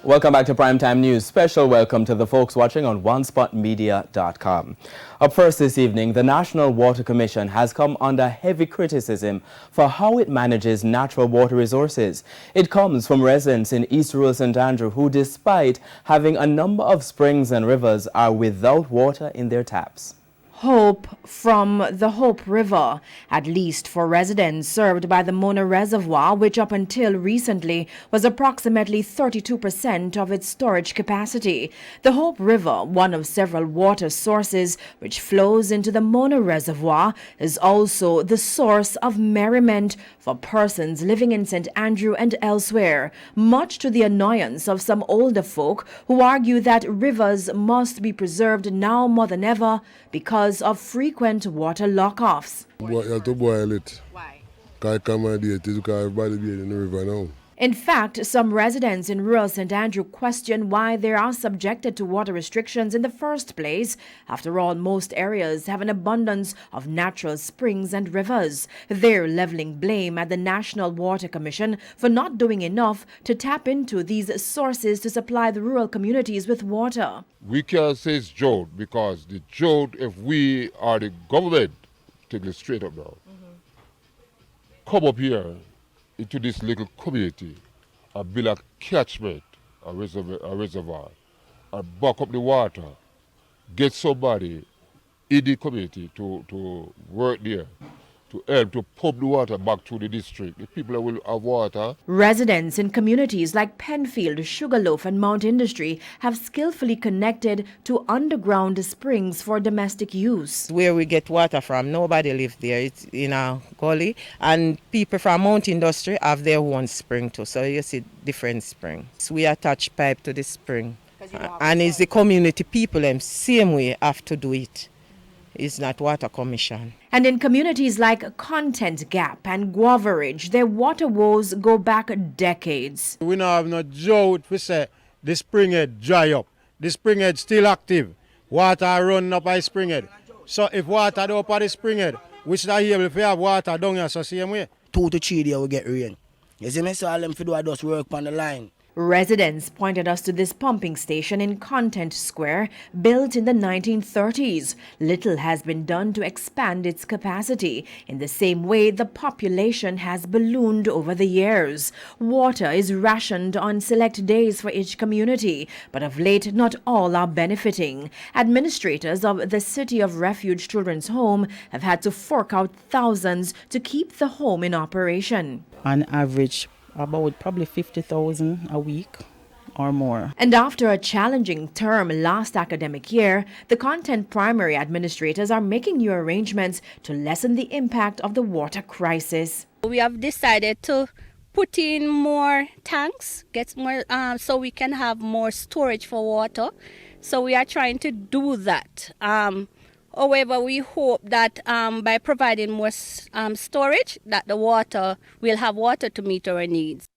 Welcome back to Primetime News. Special welcome to the folks watching on onespotmedia.com. Up first this evening, the National Water Commission has come under heavy criticism for how it manages natural water resources. It comes from residents in East Rural St. Andrew who, despite having a number of springs and rivers, are without water in their taps. Hope from the Hope River, at least for residents served by the Mona Reservoir, which up until recently was approximately 32% of its storage capacity. The Hope River, one of several water sources which flows into the Mona Reservoir, is also the source of merriment for persons living in St. Andrew and elsewhere, much to the annoyance of some older folk who argue that rivers must be preserved now more than ever because of frequent water lock-offs. You have to boil it. Why? Because everybody be in the river now. In fact, some residents in rural St. Andrew question why they are subjected to water restrictions in the first place. After all, most areas have an abundance of natural springs and rivers. They're leveling blame at the National Water Commission for not doing enough to tap into these sources to supply the rural communities with water. We can't say it's drought because the drought, if we are the government, take it straight up now. Come up here into this little community and build a catchment, a reservoir, and back up the water, get somebody in the community to work there, to help to pump the water back to the district. The people will have water. Residents in communities like Penfield, Sugarloaf and Mount Industry have skillfully connected to underground springs for domestic use. Where we get water from, nobody lives there. It's in a gully, and people from Mount Industry have their own spring too. So you see different springs. So we attach pipe to the spring, and it's the community people them same way have to do it. It's not Water Commission. And in communities like Content Gap and Guava Ridge, their water woes go back decades. We don't have no drought. We say the spring head dry up. The spring head still active. Water run up by spring head. So if water don't up at the spring head, we should be able to have water down here, so same way. 2 to 3 days we get rain. You see me, so all them fi do just work on the line. Residents pointed us to this pumping station in Content Square, built in the 1930s. Little has been done to expand its capacity. In the same way, the population has ballooned over the years. Water is rationed on select days for each community, but of late, not all are benefiting. Administrators of the City of Refuge Children's Home have had to fork out thousands to keep the home in operation. On average, about probably 50,000 a week or more. And after a challenging term last academic year, the Content Primary administrators are making new arrangements to lessen the impact of the water crisis. We have decided to put in more tanks, get more, so we can have more storage for water. So we are trying to do that. However, we hope that by providing more storage, that the water will have water to meet our needs.